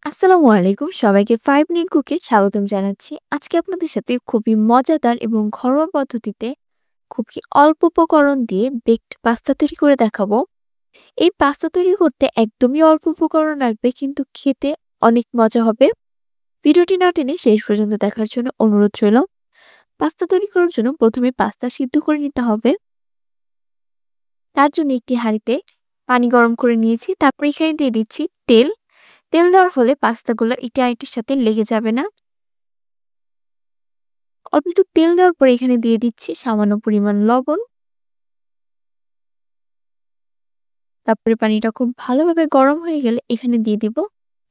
আসসালামু আলাইকুম। সবাইকে 5 মিনিট কুকে স্বাগতম জানাচ্ছি। আজকে আপনাদের সাথে খুবই মজাদার এবং ঘরোয়া পদ্ধতিতে খুবই অল্প উপকরণ দিয়ে বেকড পাস্তা তৈরি করে দেখাবো। এই পাস্তা তৈরি করতে একদমই অল্প উপকরণ লাগবে কিন্তু খেতে অনেক মজা হবে। ভিডিওটি না টেনে শেষ পর্যন্ত দেখার জন্য অনুরোধ রইল। পাস্তা তৈরি করার জন্য প্রথমে পাস্তা সিদ্ধ করে নিতে হবে। তার জন্য একটি হাঁড়িতে পানি গরম করে নিয়েছি। তারপর এখানে দিয়ে দিচ্ছি তেল। তেল দেওয়ার ফলে পাস্তাগুলো এটি আরেকটির সাথে লেগে যাবে না। অল্প একটু তেল দেওয়ার পরে এখানে দিয়ে দিচ্ছি সামান্য পরিমাণ লবণ। তারপরে পানিটা খুব ভালোভাবে গরম হয়ে গেলে এখানে দিয়ে দিব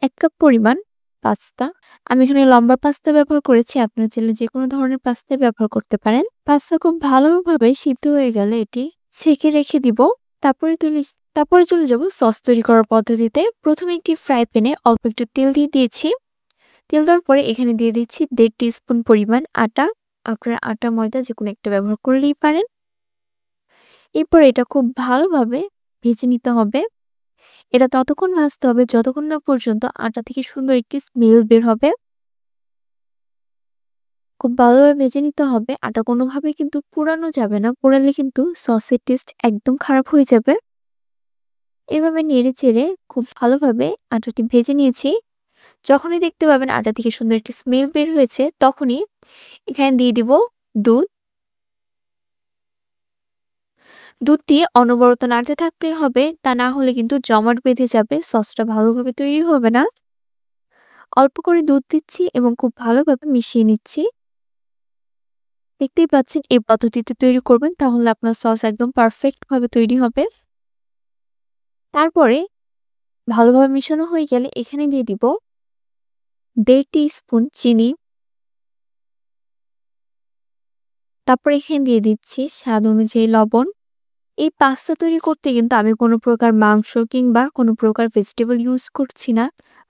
১ কাপ পরিমাণ পাস্তা। আমি এখানে লম্বা পাস্তা ব্যবহার করেছি। আপনারা চাইলে যেকোনো ধরনের পাস্তা ব্যবহার করতে পারেন। পাস্তা খুব ভালোভাবে সিদ্ধ হয়ে গেলে এটি ছেঁকে রেখে দিব। তারপরে চলে যাব সস তৈরি করার পদ্ধতিতে। প্রথমে একটি ফ্রাই প্যানে অল্প একটু তেল দিয়ে দিয়েছি। তেল দেওয়ার পরে এখানে দিয়ে দিচ্ছি ১.৫ টিস্পুন পরিমাণ আটা। আপনারা আটা, ময়দা যেকোনো একটা ব্যবহার করলেই পারেন। এরপর এটা খুব ভালোভাবে ভেজে নিতে হবে। এটা ততক্ষণ ভাজতে হবে যতক্ষণ না পর্যন্ত আটা থেকে সুন্দর একটি স্মেল বের হবে। খুব ভালোভাবে ভেজে নিতে হবে। আটা কোনোভাবেই কিন্তু পোড়ানো যাবে না। পোড়ালে কিন্তু সসের টেস্ট একদম খারাপ হয়ে যাবে। এভাবে নেড়ে-চেড়ে খুব ভালোভাবে আটাটি ভেজে নিয়েছি। যখনই দেখতে পাবেন আটা থেকে সুন্দর একটি স্মেল বের হয়েছে, তখনই এখানে দিয়ে দিব দুধ। দুধ দিয়ে অনবরত নাড়তে থাকতে হবে, তা না হলে কিন্তু জমাট বেঁধে যাবে, সসটা ভালোভাবে তৈরি হবে না। অল্প করে দুধ দিচ্ছি এবং খুব ভালোভাবে মিশিয়ে নিচ্ছি। দেখতেই পাচ্ছেন এই পদ্ধতিতে তৈরি করবেন তাহলে আপনার সস একদম পারফেক্ট ভাবে তৈরি হবে। তারপরে ভালোভাবে মিশানো হয়ে গেলে এখানে দিয়ে দিব ১.৫ টিস্পুন চিনি। তারপর এখানে দিয়ে দিচ্ছি স্বাদ অনুযায়ী লবণ। এই পাস্তা তৈরি করতে কিন্তু আমি কোনো প্রকার মাংস কিংবা কোনো প্রকার ভেজিটেবল ইউজ করছি না।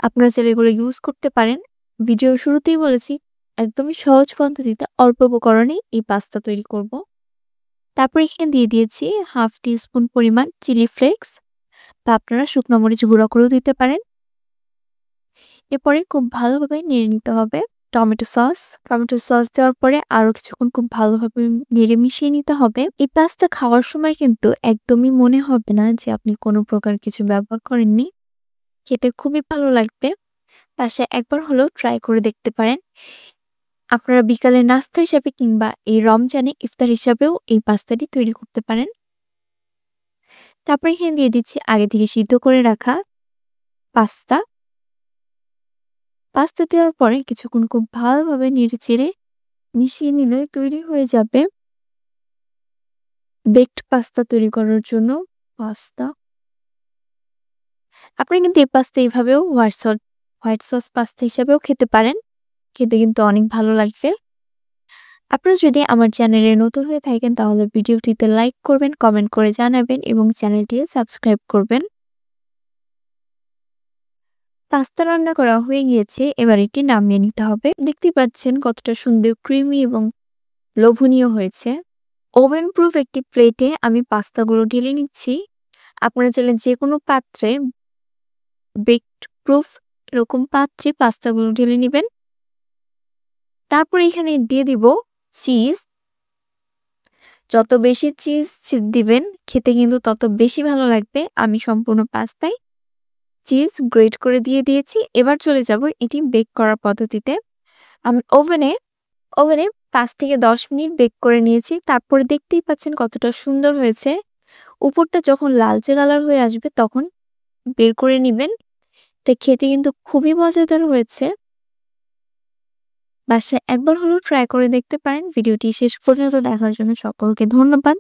আপনারা চাইলে এগুলো ইউজ করতে পারেন। ভিডিওর শুরুতেই বলেছি একদমই সহজ পদ্ধতিতে অল্প উপকরণে এই পাস্তা তৈরি করব। তারপর এখানে দিয়ে দিয়েছি 1/2 টিস্পুন পরিমাণ চিলি ফ্লেক্স, বা আপনারা শুকনো মরিচ গুঁড়া করেও দিতে পারেন। এরপরে খুব ভালোভাবে নেড়ে নিতে হবে। টমেটো সস দেওয়ার পরে আরো কিছুক্ষণ খুব ভালোভাবে নেড়ে মিশিয়ে নিতে হবে। এই পাস্তা খাওয়ার সময় কিন্তু একদমই মনে হবে না যে আপনি কোনো প্রকার কিছু ব্যবহার করেননি। খেতে খুবই ভালো লাগবে। বাসায় একবার হলেও ট্রাই করে দেখতে পারেন। আপনারা বিকালের নাস্তা হিসাবে কিংবা এই রমজানে ইফতার হিসাবেও এই পাস্তাটি তৈরি করতে পারেন। তারপর এখানে দিয়ে দিচ্ছি আগে থেকে সিদ্ধ করে রাখা পাস্তা। পাস্তা দেওয়ার পরে কিছুক্ষণ খুব ভালোভাবে নেড়ে-চেড়ে মিশিয়ে নিলে তৈরি হয়ে যাবে বেকড পাস্তা তৈরি করার জন্য পাস্তা। আপনি কিন্তু এই পাস্তা এভাবেও হোয়াইট সস পাস্তা হিসাবেও খেতে পারেন। খেতে কিন্তু অনেক ভালো লাগবে। আপনারা যদি আমার চ্যানেলে নতুন হয়ে থাকেন তাহলে ভিডিওটিতে লাইক করবেন, কমেন্ট করে জানাবেন এবং চ্যানেলটি সাবস্ক্রাইব করবেন। পাস্তা রান্না করা হয়ে গিয়েছে, এবার এটি নামিয়ে নিতে হবে। দেখতেই পাচ্ছেন কতটা সুন্দর ক্রিমি এবং লোভনীয় হয়েছে। ওভেন প্রুফ একটি প্লেটে আমি পাস্তাগুলো ঢেলে নিচ্ছি। আপনারা চাইলে যেকোনো পাত্রে, বেকড প্রুফ এরকম পাত্রে পাস্তাগুলো ঢেলে নিবেন। তারপর এখানে দিয়ে দিব চিজ। যত বেশি চিজ দিবেন খেতে কিন্তু তত বেশি ভালো লাগবে। আমি সম্পূর্ণ পাস্তায় চিজ গ্রেট করে দিয়ে দিয়েছি। এবার চলে যাব এটি বেক করার পদ্ধতিতে। আমি ওভেনে ৫ থেকে ১০ মিনিট বেক করে নিয়েছি। তারপরে দেখতেই পাচ্ছেন কতটা সুন্দর হয়েছে। উপরটা যখন লালচে কালার হয়ে আসবে তখন বের করে নিবেন। এটা খেতে কিন্তু খুবই মজাদার হয়েছে। বাসায় একবার হলেও ট্রাই করে দেখতে পারেন। ভিডিওটি শেষ পর্যন্ত দেখার জন্য সকলকে ধন্যবাদ।